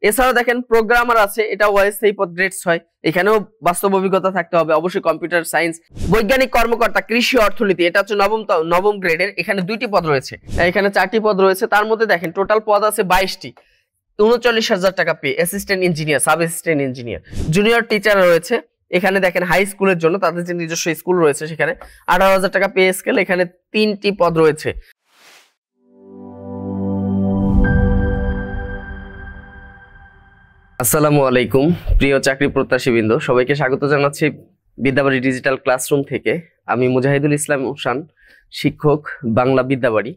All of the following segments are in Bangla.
এছাড়াও দেখেন প্রোগ্রামার আছে, এটা ওএসআই পদ গ্রেড 6, এখানেও বাস্তব অভিজ্ঞতা থাকতে হবে অবশ্যই। কম্পিউটার সায়েন্স, বৈজ্ঞানিক কর্মকর্তা, কৃষি অর্থনীতি, এটা হচ্ছে নবম গ্রেডের, এখানে 2টি পদ রয়েছে, এখানে 4টি পদ রয়েছে। তার মধ্যে দেখেন টোটাল পদ আছে 22টি, 39,000 টাকা pay. Assistant engineer, sub assistant engineer, junior teacher রয়েছে, এখানে দেখেন হাই স্কুলের জন্য তাদের যে নিজস্ব স্কুল রয়েছে সেখানে 18,000 টাকা পে স্কেল, এখানে 3টি পদ রয়েছে। আসসালামু আলাইকুম প্রিয় চাকরি প্রত্যাশীবৃন্দ, সবাইকে স্বাগত জানাচ্ছি বিদ্যাবাড়ি ডিজিটাল ক্লাসরুম থেকে। আমি মুজাহিদুল ইসলাম উসান, শিক্ষক, বাংলা বিদ্যাবাড়ি।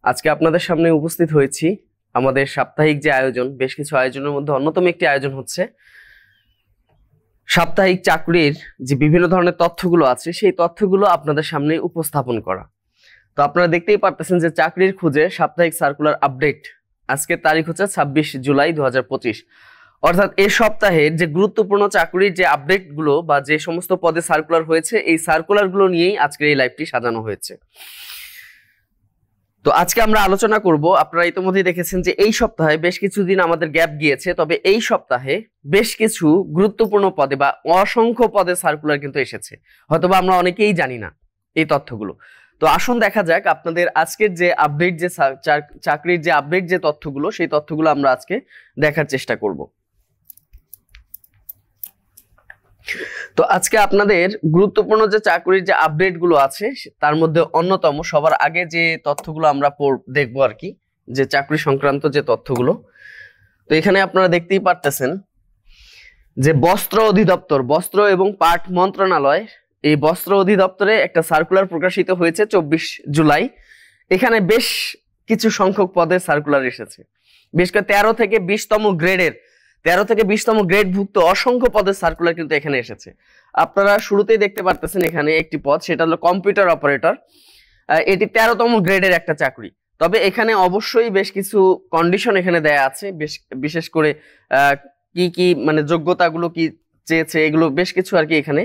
আজকে আপনাদের সামনে উপস্থিত হয়েছি আমাদের সাপ্তাহিক যে আয়োজন, বেশ কিছু আয়োজনের মধ্যে অন্যতম একটি আয়োজন হচ্ছে সাপ্তাহিক চাকরির যে বিভিন্ন ধরনের তথ্যগুলো আছে সেই তথ্যগুলো আপনাদের সামনে উপস্থাপন করা। তো আপনারা দেখতেই পারতেছেন যে চাকরির খুঁজে সাপ্তাহিক সার্কুলার আপডেট, আজকের তারিখ হচ্ছে 26 জুলাই 2025, অর্থাৎ এই সপ্তাহের যে গুরুত্বপূর্ণ চাকরির যে আপডেটগুলো বা যে সমস্ত পদে সার্কুলার হয়েছে এই সার্কুলারগুলো নিয়েই আজকের এই লাইভটি সাজানো হয়েছে। তো আজকে আমরা আলোচনা করব, আপনারা ইতিমধ্যেই দেখেছেন যে এই সপ্তাহে বেশ কিছুদিন আমাদের গ্যাপ গিয়েছে, তবে এই সপ্তাহে বেশ কিছু গুরুত্বপূর্ণ পদে বা অসংখ্য পদে সার্কুলার কিন্তু এসেছে, হয়তোবা আমরা অনেকেই জানি না এই তথ্যগুলো। তো আসুন দেখা যাক আপনাদের আজকের যে আপডেট, যে চাকরির যে আপডেট যে তথ্যগুলো, সেই তথ্যগুলো আমরা আজকে দেখার চেষ্টা করব। তো আজকে আপনাদের গুরুত্বপূর্ণ যে চাকরির যে আপডেট গুলো আছে তার মধ্যে অন্যতম, সবার আগে যে তথ্যগুলো আমরা দেখবো আর কি, যে চাকরি সংক্রান্ত যে তথ্যগুলো। তো এখানে আপনারা দেখতেই পারতেছেন যে বস্ত্র অধিদপ্তর, বস্ত্র এবং পাট মন্ত্রণালয়, এই বস্ত্র অধিদপ্তরে একটা সার্কুলার প্রকাশিত হয়েছে 24 জুলাই। এখানে বেশ কিছু সংখ্যক পদের সার্কুলার এসেছে, বেশ করে 13 থেকে 20তম গ্রেডের, 13 থেকে 20তম গ্রেড ভুক্ত অসংখ্য পদের সার্কুলার কিন্তু এখানে এসেছে। আপনারা শুরুতেই দেখতে পারতেছেন এখানে একটি পদ, সেটা হলো কম্পিউটার অপারেটর। এটি 13তম গ্রেডের একটা চাকরি, তবে এখানে অবশ্যই বেশ কিছু কন্ডিশন এখানে দেয়া আছে, বিশেষ করে কি কি মানে যোগ্যতাগুলো কি চেয়েছে, এগুলো বেশ কিছু আর কি এখানে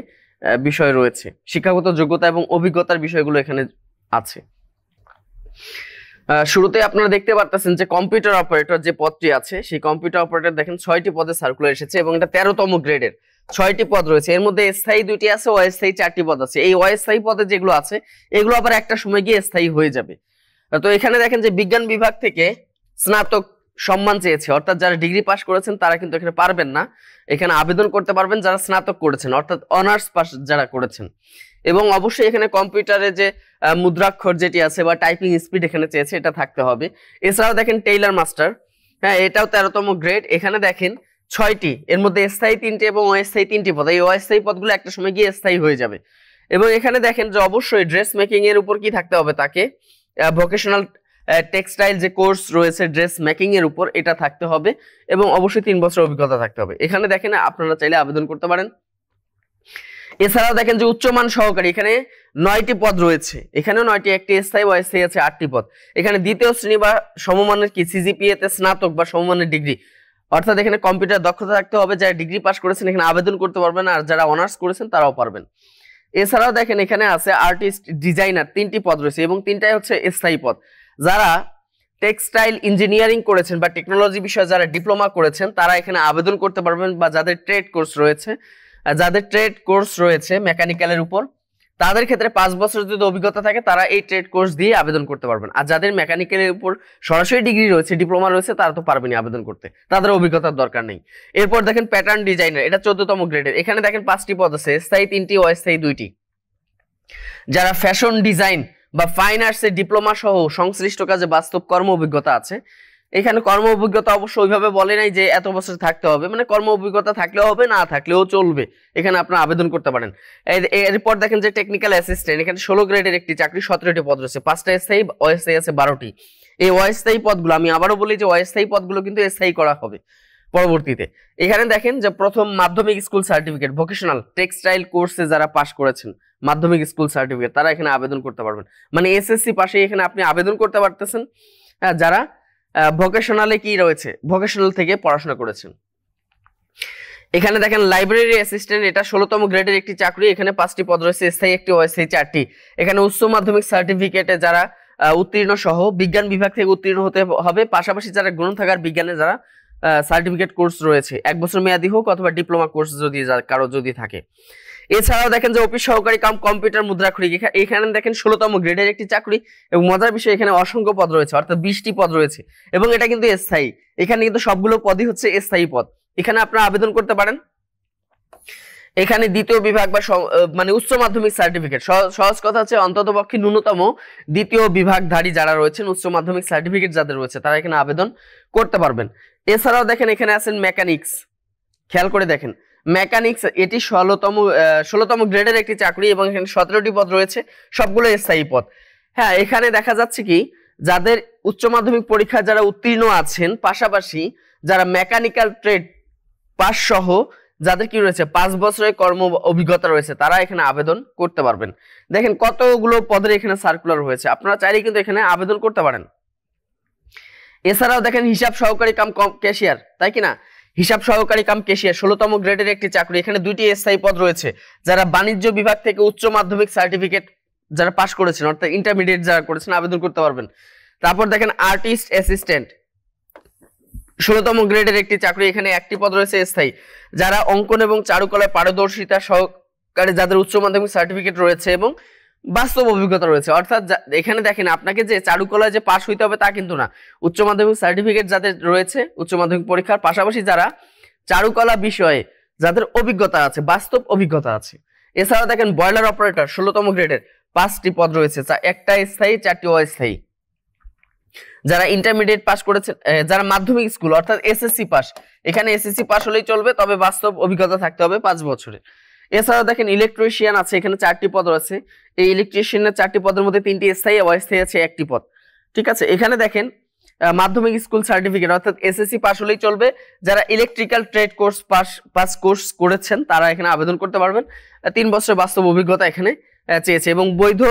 বিষয় রয়েছে, শিক্ষাগত যোগ্যতা এবং অভিজ্ঞতার বিষয়গুলো এখানে আছে। শুরুতে আপনারা দেখতে পারতেছেন যে কম্পিউটার অপারেটর যে পদটি আছে, সেই কম্পিউটার অপারেটর দেখেন 6টি পদে সার্কুলার এসেছে এবং এটা 13তম গ্রেডের, 6টি পদ রয়েছে। এর মধ্যে স্থায়ী 2টি আছে, অস্থায়ী 4টি পদ আছে। এই অস্থায়ী পদে যেগুলো আছে এগুলো আবার একটা সময় গিয়ে স্থায়ী হয়ে যাবে। তো এখানে দেখেন যে বিজ্ঞান বিভাগ থেকে স্নাতক সম্মান চেয়েছে, অর্থাৎ যারা ডিগ্রি পাস করেছেন তারা কিন্তু এখানে পারবেন না, এখানে আবেদন করতে পারবেন যারা স্নাতক করেছেন, অর্থাৎ অনার্স পাস যারা করেছেন। এবং অবশ্যই এখানে কম্পিউটারে যে মুদ্রাক্ষর যেটি আছে বা টাইপিং স্পিড এখানে চেয়েছে, এটা থাকতে হবে। এছাড়াও দেখেন টেইলার মাস্টার, হ্যাঁ এটাও 13তম গ্রেড। এখানে দেখেন 6টি, এর মধ্যে স্থায়ী 3টি এবং অস্থায়ী 3টি পদ। এই অস্থায়ী পদগুলো একটা সময় গিয়ে স্থায়ী হয়ে যাবে। এবং এখানে দেখেন যে অবশ্যই ড্রেস মেকিং এর উপর কি থাকতে হবে, তাকে ভোকেশনাল টেক্সটাইল যে কোর্স রয়েছে ড্রেস মেকিং এর উপর, এটা থাকতে হবে এবং অবশ্যই 3 বছর অভিজ্ঞতা থাকতে হবে। এখানে দেখেন আপনারা চাইলে আবেদন করতে পারেন। এছাড়াও দেখেন যে উচ্চমান সহকারী, এখানে 9টি পদ রয়েছে, এখানেও 9টি, একটি স্থায়ী অস্থায়ী আছে 8টি পদ। এখানে দ্বিতীয় শ্রেণী বা সমমানের কি সিজিপিএ তে স্নাতক বা সমমানের ডিগ্রি, অর্থাৎ এখানে কম্পিউটার দক্ষতা থাকতে হবে। যারা ডিগ্রি পাস করেছেন এখানে আবেদন করতে পারবেন, আর যারা অনার্স করেছেন তারাও পারবেন। এছাড়াও দেখেন এখানে আছে আর্টিস্ট ডিজাইনার, 3টি পদ রয়েছে এবং 3টাই হচ্ছে স্থায়ী পদ। যারা টেক্সটাইল ইঞ্জিনিয়ারিং করেছেন বা টেকনোলজি বিষয়ে যারা ডিপ্লোমা করেছেন তারা এখানে আবেদন করতে পারবেন, বা যাদের ট্রেড কোর্স রয়েছে মেকানিক্যালের উপর, তাদের ক্ষেত্রে 5 বছর যদি অভিজ্ঞতা থাকে তারা এই ট্রেড কোর্স দিয়ে আবেদন করতে পারবেন। আর যাদের মেকানিক্যালের উপর সরাসরি ডিগ্রি রয়েছে, ডিপ্লোমা রয়েছে, তারা তো পারবেনই আবেদন করতে, তাদের অভিজ্ঞতার দরকার নেই। এরপর দেখেন প্যাটার্ন ডিজাইনার, এটা 14তম গ্রেডের। এখানে দেখেন 5টি পদ আছে, স্থায়ী 3টি, অস্থায়ী 2টি। যারা ফ্যাশন ডিজাইন বা ফাইন আর্টসের ডিপ্লোমা সহ সংশ্লিষ্ট কাজে বাস্তব কর্ম অভিজ্ঞতা আছে, এখানে কর্ম অভিজ্ঞতা অবশ্য ওইভাবে বলে নাই যে এত বছর থাকতে হবে, মানে কর্ম অভিজ্ঞতা থাকলেও হবে, না থাকলেও চলবে, এখানে আপনারা আবেদন করতে পারেন। এরপর দেখেন যে টেকনিক্যাল অ্যাসিস্ট্যান্ট, এখানে 16 গ্রেডের একটি চাকরি, 17টি পদ রয়েছে, 5টা স্থায়ী, অস্থায়ী আছে 12টি। এই অস্থায়ী পদগুলো, আমি আবারও বলি যে অস্থায়ী পদগুলো কিন্তু স্থায়ী করা হবে পরবর্তীতে। এখানে দেখেন যে প্রথম মাধ্যমিক স্কুল সার্টিফিকেট, ভোকেশনাল টেক্সটাইল কোর্সে যারা পাস করেছেন মাধ্যমিক স্কুল সার্টিফিকেট, তারা এখানে আবেদন করতে পারবেন। মানে এসএসসি পাশে এখানে আপনি আবেদন করতে পারতেছেন, যারা ভোকেশনালে কি রয়েছে, ভোকেশনাল থেকে পড়াশোনা করেছেন। এখানে দেখেন লাইব্রেরি অ্যাসিস্ট্যান্ট, এটা 16তম গ্রেডের একটি চাকরি, এখানে 5টি পদ রয়েছে, স্থায়ী 1টি, অস্থায়ী 4টি। এখানে উচ্চ মাধ্যমিক সার্টিফিকেটে যারা উত্তীর্ণ সহ বিজ্ঞান বিভাগ থেকে উত্তীর্ণ হতে হবে, পাশাপাশি যারা গ্রন্থাগার বিজ্ঞানে যারা সার্টিফিকেট কোর্স রয়েছে, 1 বছর মেয়াদি হোক অথবা ডিপ্লোমা কোর্স যদি কারো যদি থাকে। এছাড়াও দেখেন যে অফিস সহকারী কাম কম্পিউটার মুদ্রাক্ষরিক, এখানে দেখেন 16তম গ্রেডের একটি চাকরি এবং মজার বিষয় এখানে অসংখ্য পদ রয়েছে, অর্থাৎ 20টি পদ রয়েছে এবং এটা কিন্তু স্থায়ী। এখানে কিন্তু সবগুলো পদই হচ্ছে স্থায়ী পদ। এখানে আপনারা আবেদন করতে পারেন। এখানে দ্বিতীয় বিভাগ বা মানে উচ্চ মাধ্যমিক সার্টিফিকেট, সহজ কথা হচ্ছে অন্ততপক্ষে ন্যূনতম দ্বিতীয় বিভাগধারী যারা রয়েছেন, উচ্চ মাধ্যমিক সার্টিফিকেট যাদের রয়েছে তারা এখানে আবেদন করতে পারবেন। এছাড়াও দেখেন এখানে আছেন মেকানিক্স, খেয়াল করে দেখেন মেকানিক্স, এটি 16তম গ্রেডের একটি চাকরি এবং এখানে 17টি পদ রয়েছে, সবগুলো স্থায়ী পদ। হ্যাঁ, এখানে দেখা যাচ্ছে কি যাদের উচ্চ মাধ্যমিক পরীক্ষায় যারা উত্তীর্ণ আছেন, পাশাপাশি যারা মেকানিক্যাল ট্রেড পাস সহ যাদের কি রয়েছে 5 বছরের কর্ম অভিজ্ঞতা রয়েছে তারা এখানে আবেদন করতে পারবেন। দেখেন কতগুলো পদের এখানে সার্কুলার হয়েছে, আপনারা চাইলে কিন্তু এখানে আবেদন করতে পারেন। এছাড়াও দেখেন হিসাব সহকারী কাম ক্যাশিয়ার, তাই কিনা, হিসাব সহকারী কাম ক্যাশিয়ার 16তম গ্রেডের একটি চাকরি, এখানে 2টি স্থায়ী পদ রয়েছে। যারা বাণিজ্য বিভাগ থেকে উচ্চ মাধ্যমিক সার্টিফিকেট যারা পাস করেছেন অর্থাৎ ইন্টারমিডিয়েট যারা করেছেন আবেদন করতে পারবেন। তারপর দেখেন আর্টিস্ট অ্যাসিস্ট্যান্ট 16তম গ্রেডের একটি চাকরি, এখানে 1টি পদ রয়েছে স্থায়ী। যারা অঙ্কন এবং চারুকলায় পারদর্শিতা সহকারে যাদের উচ্চ মাধ্যমিক সার্টিফিকেট রয়েছে এবং বাস্তব অভিজ্ঞতা রয়েছে, অর্থাৎ এখানে দেখেন আপনাকে যে চারুকলায় যে পাশ হইতে হবে তা কিন্তু না, উচ্চ মাধ্যমিক সার্টিফিকেট যাদের রয়েছে উচ্চ মাধ্যমিক পরীক্ষার পাশাপাশি যারা চারুকলা বিষয়ে যাদের অভিজ্ঞতা আছে, বাস্তব অভিজ্ঞতা আছে। এছাড়াও দেখেন বয়লার অপারেটর 16তম গ্রেডের 5টি পদ রয়েছে, একটা স্থায়ী 4টি অস্থায়ী। যারা ইন্টারমিডিয়েট পাস করেছেন, যারা মাধ্যমিক স্কুল অর্থাৎ এসএসসি পাস, এখানে এসএসসি পাস হলেই চলবে, তবে বাস্তব অভিজ্ঞতা থাকতে হবে 5 বছরের। এছাড়াও দেখেন ইলেকট্রিশিয়ান আছে, এখানে 4টি পদ রয়েছে। এই ইলেকট্রিশিয়ানের 4টি পদের মধ্যে 3টি স্থায়ী, অস্থায়ী আছে 1টি পদ। ঠিক আছে, এখানে দেখেন মাধ্যমিক স্কুল সার্টিফিকেট অর্থাৎ এসএসসি পাস হলেই চলবে। যারা electrical trade course pass course করেছেন তারা এখানে আবেদন করতে পারবেন। 3 বছরের বাস্তব অভিজ্ঞতা এখানে চেয়েছে এবং বৈধ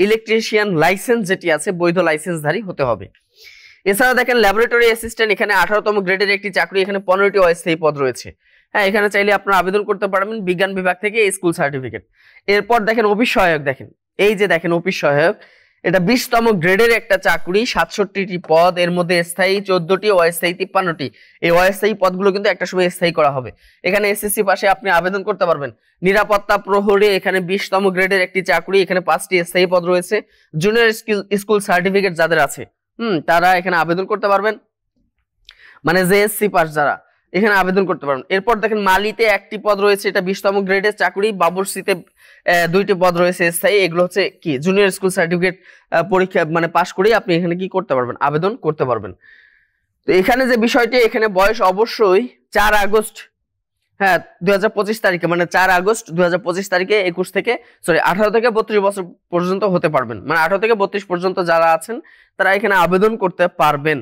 ইলেকট্রিশিয়ান লাইসেন্স যেটি আছে বৈধ লাইসেন্সধারী হতে হবে। এছাড়া দেখেন ল্যাবরেটরি অ্যাসিস্ট্যান্ট, এখানে 18তম গ্রেডের একটি চাকরি, এখানে 15টি অস্থায়ী পদ রয়েছে। হ্যাঁ, এখানে চাইলে আপনারা আবেদন করতে পারবেন বিজ্ঞান বিভাগ থেকে স্কুল সার্টিফিকেট। এরপর দেখেন অফিস সহায়ক, দেখেন এই যে দেখেন অফিস সহায়ক, এটা 20তম গ্রেডের একটা চাকরি, 67টি পদ, এর মধ্যে স্থায়ী 14টি, অস্থায়ী 53টি। এই অস্থায়ী পদগুলো কিন্তু একটা সময় স্থায়ী করা হবে। এখানে এসএসসি পাশে আপনি আবেদন করতে পারবেন। নিরাপত্তা প্রহরী, এখানে 20তম গ্রেডের একটি চাকরি, এখানে 5টি স্থায়ী পদ রয়েছে। জুনিয়র স্কুল সার্টিফিকেট যাদের আছে তারা এখানে আবেদন করতে পারবেন, মানে জেএসসি পাস যারা এখানে আবেদন করতে পারবেন। এরপর দেখেন মালিতে 1টি পদ রয়েছে, এটা 20তম গ্রেডের চাকরি। বাবুরসিতে 2টি পদ রয়েছে স্থায়ী, এগুলো হচ্ছে কি জুনিয়র স্কুল সার্টিফিকেট পরীক্ষা মানে পাশ করেই আপনি এখানে কি করতে পারবেন, আবেদন করতে পারবেন। তো এখানে যে বিষয়টি, এখানে বয়স অবশ্যই 4 আগস্ট 2025 তারিখে, মানে 4 আগস্ট 2025 তারিখে 18 থেকে 32 বছর পর্যন্ত হতে পারবেন, মানে 18 থেকে 32 পর্যন্ত যারা আছেন তারা এখানে আবেদন করতে পারবেন।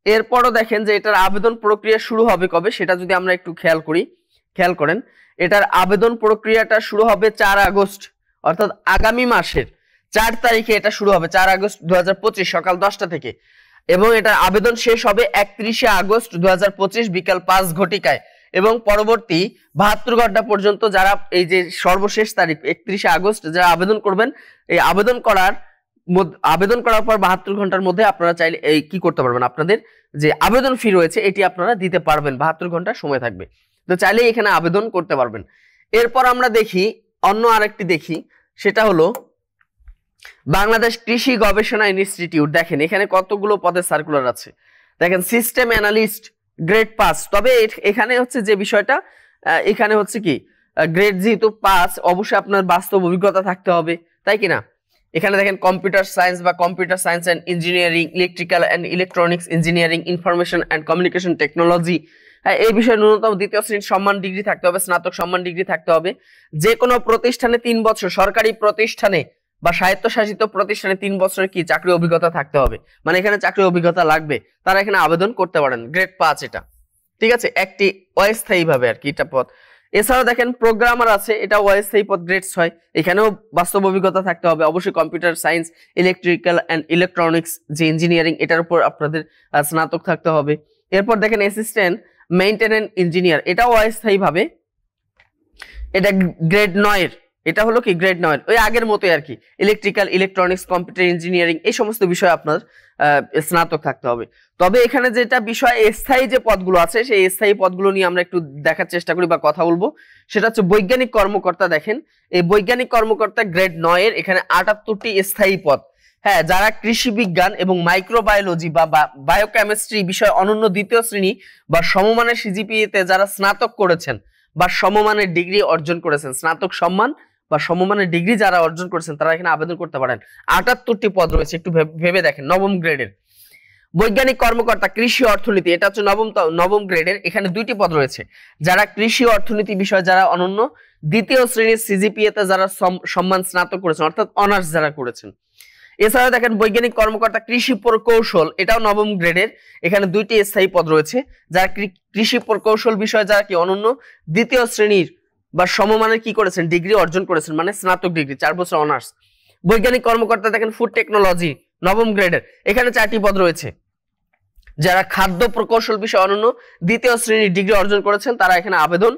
এরপরও দেখেন যে এটার আবেদন প্রক্রিয়া শুরু হবে কবে সেটা যদি আমরা একটু খেয়াল করেন, এটার আবেদন প্রক্রিয়াটা শুরু হবে 4 আগস্ট, অর্থাৎ আগামী মাসের 4 তারিখে এটা শুরু হবে, 4 আগস্ট 2025 সকাল 10টা থেকে, এবং এটা আবেদন শেষ হবে 31 আগস্ট 2025 বিকাল 5 ঘটিকায়। এবং পরবর্তী 72 ঘন্টা পর্যন্ত যারা এই যে সর্বশেষ তারিখ 31 আগস্ট যারা আবেদন করবেন, এই আবেদন করার পর 72 ঘন্টার মধ্যে আপনারা চাইলে এই কি করতে পারবেন, আপনাদের যে আবেদন ফি রয়েছে এটি আপনারা দিতে পারবেন, 72 ঘন্টা সময় থাকবে, তো চাইলে এখানে আবেদন করতে পারবেন। এরপর আমরা দেখি অন্য আরেকটি দেখি, সেটা হলো বাংলাদেশ কৃষি গবেষণা ইনস্টিটিউট। দেখেন এখানে কতগুলো পদের সার্কুলার আছে, দেখেন সিস্টেম অ্যানালিস্ট গ্রেড 5, তবে এখানে হচ্ছে যে বিষয়টা, এখানে হচ্ছে কি গ্রেড যেহেতু 5 অবশ্যই আপনার বাস্তব অভিজ্ঞতা থাকতে হবে, তাই কিনা। এখানে দেখেন কম্পিউটার সায়েন্স বা computer science and engineering, electrical and electronics engineering, information and communication technology, এই বিষয়ে ন্যূনতম 2য় শ্রেণীর সম্মান ডিগ্রি থাকতে হবে, স্নাতক সম্মান ডিগ্রি থাকতে হবে। যে কোনো প্রতিষ্ঠানে 3 বছর, সরকারি প্রতিষ্ঠানে বা স্বায়ত্তশাসিত প্রতিষ্ঠানে 3 বছরের কি চাকরি অভিজ্ঞতা থাকতে হবে, মানে এখানে চাকরি অভিজ্ঞতা লাগবে, তারা এখানে আবেদন করতে পারেন। গ্রেড 5 এটা, ঠিক আছে, একটি অস্থায়ী ভাবে আর কি এটা পদ। এছাড়াও দেখেন প্রোগ্রামার আছে, এটা অস্থায়ী পদ গ্রেড 6, এখানেও বাস্তব অভিজ্ঞতা থাকতে হবে, অবশ্যই computer science, electrical and electronics যে ইঞ্জিনিয়ারিং এটার উপর আপনাদের স্নাতক থাকতে হবে। এরপর দেখেন অ্যাসিস্ট্যান্ট মেইনটেনেন্স ইঞ্জিনিয়ার, এটাও অস্থায়ী ভাবে, এটা গ্রেড 9 এর এটা হলো কি গ্রেড 9, ওই আগের মতোই আর কি, ইলেকট্রিক্যাল, ইলেকট্রনিক্স, কম্পিউটার ইঞ্জিনিয়ারিং এই সমস্ত বিষয়ে আপনার স্নাতক থাকতে হবে। তবে এখানে যেটা বিষয় স্থায়ী যে পদগুলো আছে সেই স্থায়ী পদগুলো নিয়ে আমরা একটু দেখার চেষ্টা করি বা কথা বলবো, সেটা হচ্ছে বৈজ্ঞানিক কর্মকর্তা। দেখেন এই বৈজ্ঞানিক কর্মকর্তা গ্রেড 9 এর এখানে 78টি স্থায়ী পদ। হ্যাঁ, যারা কৃষি বিজ্ঞান এবং মাইক্রোবায়োলজি বা বায়োকেমিস্ট্রি বিষয়ে অনন্য দ্বিতীয় শ্রেণী বা সমমানের সিজিপিএতে যারা স্নাতক করেছেন বা সমমানের ডিগ্রি অর্জন করেছেন, স্নাতক সম্মান বা সমমানের ডিগ্রি যারা অর্জন করেছেন তারা এখানে আবেদন করতে পারেন। 78টি পদ রয়েছে, একটু ভেবে দেখেন। নবম গ্রেডের বৈজ্ঞানিক কর্মকর্তা কৃষি অর্থনীতি, এটা হচ্ছে নবম গ্রেডের, এখানে 2টি পদ রয়েছে। যারা কৃষি অর্থনীতি বিষয়ে যারা অনন্য দ্বিতীয় শ্রেণীর সিজিপিএতে যারা সম্মান স্নাতক করেছেন, অর্থাৎ অনার্স যারা করেছেন। এছাড়াও দেখেন বৈজ্ঞানিক কর্মকর্তা কৃষি প্রকৌশল, এটাও নবম গ্রেডের, এখানে 2টি স্থায়ী পদ রয়েছে। যারা কৃষি প্রকৌশল বিষয়ে যারা কি অনন্য দ্বিতীয় শ্রেণীর বা সমমানের কি করেছেন, ডিগ্রি অর্জন করেছেন, মানে স্নাতক ডিগ্রি 4 বছর অনার্স। বৈজ্ঞানিক কর্মকর্তা দেখেন ফুড টেকনোলজি নবম গ্রেডের, এখানে 4টি পদ রয়েছে। যারা খাদ্য প্রকৌশল বিষয়ে অনন্য দ্বিতীয় শ্রেণীর ডিগ্রি অর্জন করেছেন তারা এখানে আবেদন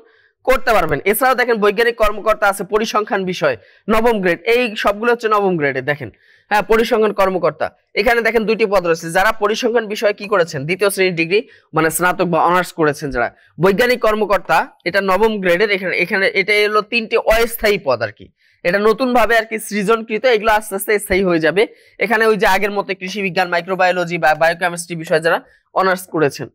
করতে পারবেন। এছাড়াও দেখেন বৈজ্ঞানিক কর্মকর্তা আছে পরিসংখ্যান বিষয় নবম গ্রেড, এই সবগুলো হচ্ছে নবম গ্রেডে। দেখেন হ্যাঁ, পরিসংখ্যান কর্মকর্তা, এখানে দেখেন 2টি পদ রয়েছে। যারা পরিসংখ্যান বিষয়ে কি করেছেন, দ্বিতীয় শ্রেণীর ডিগ্রি মানে স্নাতক বা অনার্স করেছেন যারা। বৈজ্ঞানিক কর্মকর্তা এটা নবম গ্রেডের, এখানে এটা হলো 3টি অস্থায়ী পদ আর কি, এটা নতুন ভাবে আর কি সৃজনকৃত, এগুলো আস্তে আস্তে স্থায়ী হয়ে যাবে। এখানে ওই যে আগের মতো কৃষি বিজ্ঞান, মাইক্রোবায়োলজি বা বায়োকেমিস্ট্রি বিষয়ে যারা অনার্স করেছেন।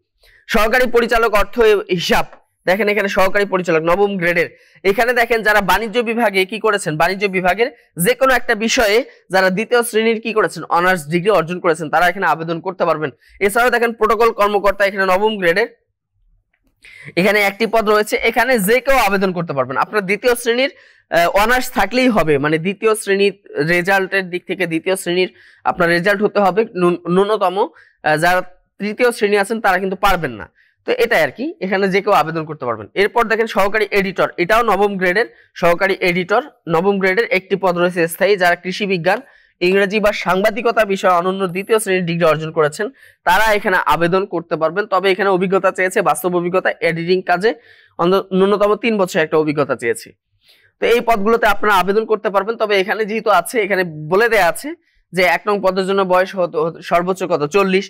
সহকারী পরিচালক অর্থ হিসাব, দেখেন এখানে সহকারী পরিচালক নবম গ্রেডের, এখানে দেখেন যারা বাণিজ্য বিভাগে কি করেছেন, বাণিজ্য বিভাগের যে কোনো একটা বিষয়ে যারা দ্বিতীয় শ্রেণীর কি করেছেন, অনার্স ডিগ্রি অর্জন করেছেন তারা এখানে আবেদন করতে পারবেন। এছাড়াও দেখেন প্রোটোকল কর্মকর্তা এখানে নবম গ্রেডের, এখানে 1টি পদ রয়েছে, এখানে যে কেউ আবেদন করতে পারবেন। আপনার দ্বিতীয় শ্রেণীর অনার্স থাকলেই হবে, মানে দ্বিতীয় শ্রেণীর রেজাল্টের দিক থেকে দ্বিতীয় শ্রেণীর আপনার রেজাল্ট হতে হবে ন্যূনতম। যারা তৃতীয় শ্রেণী আছেন তারা কিন্তু পারবেন না, তো এটাই আর কি, এখানে যে কেউ আবেদন করতে পারবেন। এরপর দেখেন সহকারী এডিটর, এটাও নবম গ্রেডের, সহকারী এডিটর নবম গ্রেডের 1টি পদ রয়েছে স্থায়ী। যারা কৃষি বিজ্ঞান, ইংরেজি বা সাংবাদিকতা বিষয়ে অনন্য দ্বিতীয় শ্রেণীর ডিগ্রি অর্জন করেছেন তারা এখানে আবেদন করতে পারবেন। তবে এখানে অভিজ্ঞতা চেয়েছে, বাস্তব অভিজ্ঞতা, এডিটিং কাজে ন্যূনতম 3 বছর একটা অভিজ্ঞতা চেয়েছে। তো এই পদগুলোতে আপনারা আবেদন করতে পারবেন। তবে এখানে যেহেতু আছে, এখানে বলে দেয়া আছে যে 1 নং পদের জন্য বয়স সর্বোচ্চ কত 40,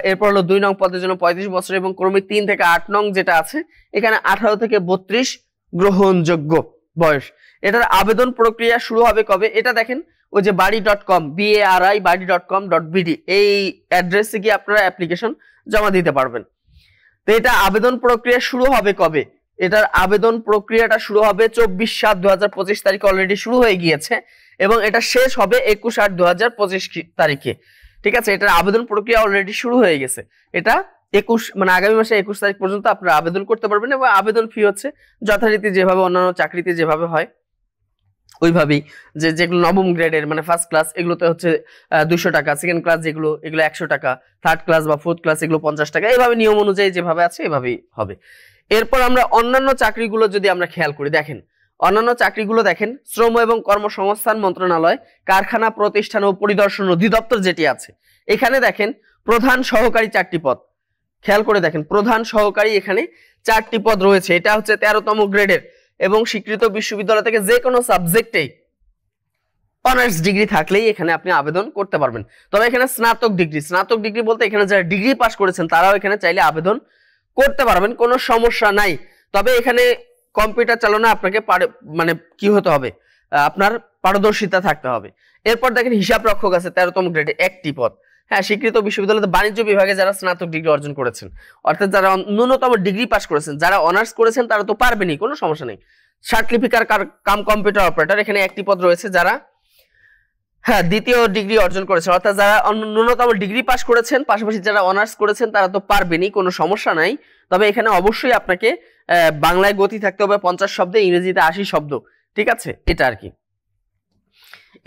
এরপর হলো 2 নং পদের জন্য 35 বছর এবং ক্রমিক 3 থেকে 8 নং যেটা আছে এখানে 18 থেকে 32 গ্রহণযোগ্য বয়স। এটার আবেদন প্রক্রিয়া শুরু হবে কবে, এটা দেখেন ওই যে bari.com bari.com.bd এই অ্যাড্রেসে গিয়ে আপনারা অ্যাপ্লিকেশন জমা দিতে পারবেন। তো এটা আবেদন প্রক্রিয়া শুরু হবে কবে, এটার আবেদন প্রক্রিয়াটা শুরু হবে 24/7/2025 তারিখে, অলরেডি শুরু হয়ে গিয়েছে এবং এটা শেষ হবে 21/8/2025 তারিখে। ঠিক আছে, এটার আবেদন প্রক্রিয়া অলরেডি শুরু হয়ে গেছে। এটা 21 মানে আগামী মাসে 21 তারিখ পর্যন্ত আপনারা আবেদন করতে পারবেন এবং আবেদন ফি হচ্ছে যথারীতি যেভাবে অন্যান্য চাকরিতে যেভাবে হয় ওইভাবেই, যেগুলো নবম গ্রেডের মানে ফার্স্ট ক্লাস এগুলোতে হচ্ছে 200 টাকা, সেকেন্ড ক্লাস এগুলো 100 টাকা, থার্ড ক্লাস বা ফোর্থ ক্লাস এগুলো 50 টাকা, এইভাবে নিয়ম অনুযায়ী যেভাবে আছে এভাবেই হবে। এরপর আমরা অন্যান্য চাকরিগুলো যদি আমরা খেয়াল করি, দেখেন অন্যান্য চাকরিগুলো দেখেন শ্রম এবং কর্মসংস্থান মন্ত্রণালয়, কারখানা প্রতিষ্ঠান ও পরিদর্শন অধিদপ্তর যেটি আছে, এখানে দেখেন প্রধান সহকারী 4টি পদ, খেয়াল করে দেখেন প্রধান সহকারী এখানে 4টি পদ রয়েছে। এটা হচ্ছে 13তম গ্রেডের এবং স্বীকৃত বিশ্ববিদ্যালয় থেকে যে কোনো সাবজেক্টেই অনার্স ডিগ্রি থাকলেই এখানে আপনি আবেদন করতে পারবেন। তবে এখানে স্নাতক ডিগ্রি বলতে এখানে যারা ডিগ্রি পাস করেছেন তারাও এখানে চাইলে আবেদন করতে পারবেন, কোনো সমস্যা নাই। তবে এখানে কম্পিউটার চালানো আপনাকে মানে কি হতে হবে, আপনার পারদর্শিতা থাকতে হবে। এরপর দেখেন হিসাব রক্ষক আছে 13তম গ্রেডে 1টি পদ। হ্যাঁ, স্বীকৃত বিশ্ববিদ্যালয়ে বাণিজ্য বিভাগে যারা স্নাতক ডিগ্রি অর্জন করেছেন, অর্থাৎ যারা ন্যূনতম ডিগ্রি পাস করেছেন, যারা অনার্স করেছেন তারা তো পারবেনই, কোনো সমস্যা নেই। সার্টিফিকার কাম কম্পিউটার অপারেটর এখানে 1টি পদ রয়েছে। যারা হ্যাঁ দ্বিতীয় ডিগ্রি অর্জন করেছেন, অর্থাৎ যারা ন্যূনতম ডিগ্রি পাস করেছেন পাশাপাশি যারা অনার্স করেছেন তারা তো পারবেনই, কোনো সমস্যা নাই। তবে এখানে অবশ্যই আপনাকে বাংলায় গতি থাকতে হবে 50 শব্দে, ইংরেজিতে 80 শব্দ, ঠিক আছে, এটা আর কি।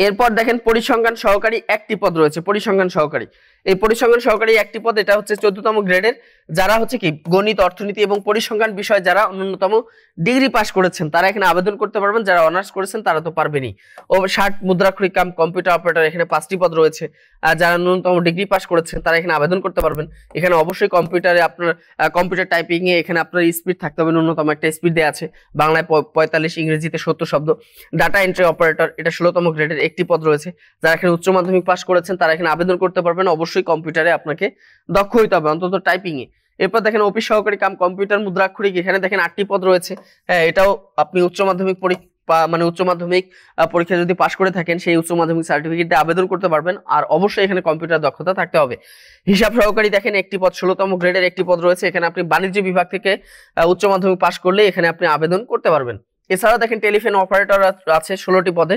এরপর দেখেন পরিসংখ্যান সহকারী 1টি পদ রয়েছে। পরিসংখ্যান সহকারী, এই পরিসংখ্যান সহকারী 1টি পদ, এটা হচ্ছে 14তম গ্রেডের যারা হচ্ছে কি গণিত, অর্থনীতি এবং পরিসংখ্যান বিষয় যারা ন্যূনতম ডিগ্রি পাস করেছেন তারা এখানে আবেদন করতে পারবেন। যারা অনার্স করেছেন তারা তো পারবেনই। ও 60 মুদ্রাক্ষরিক কাম কম্পিউটার অপারেটর, এখানে 5টি পদ রয়েছে। আর যারা ন্যূনতম ডিগ্রি পাস করেছেন তারা এখানে আবেদন করতে পারবেন। এখানে অবশ্যই কম্পিউটারে আপনার কম্পিউটার টাইপিং এ এখানে আপনার স্পিড থাকতে হবে, ন্যূনতম একটা স্পিড দেওয়া আছে। বাংলায় 45, ইংরেজিতে 70 শব্দ। ডাটা এন্ট্রি অপারেটর, এটা 16তম গ্রেডের একটি পদ রয়েছে। যারা এখানে উচ্চ মাধ্যমিক পাস করেছেন তারা এখানে আবেদন করতে পারবেন। অবশ্যই কম্পিউটারে আপনাকে দক্ষ হইতে হবে, অন্তত টাইপিং এ। এরপর দেখেন অফিস সহকারী কাম কম্পিউটার মুদ্রাক্ষরিক, এখানে দেখেন 8টি পদ রয়েছে। হ্যাঁ, এটাও আপনি উচ্চ মাধ্যমিক পরীক্ষা যদি পাশ করে থাকেন সেই উচ্চ মাধ্যমিক সার্টিফিকেট দিয়ে আবেদন করতে পারবেন। আর অবশ্যই এখানে কম্পিউটার দক্ষতা থাকতে হবে। হিসাব সহকারী দেখেন একটি পদ, 16তম গ্রেডের একটি পদ রয়েছে। এখানে আপনি বাণিজ্য বিভাগ থেকে উচ্চ মাধ্যমিক পাশ করলে এখানে আপনি আবেদন করতে পারবেন। এছাড়াও দেখেন টেলিফোন অপারেটর আছে 16টি পদে,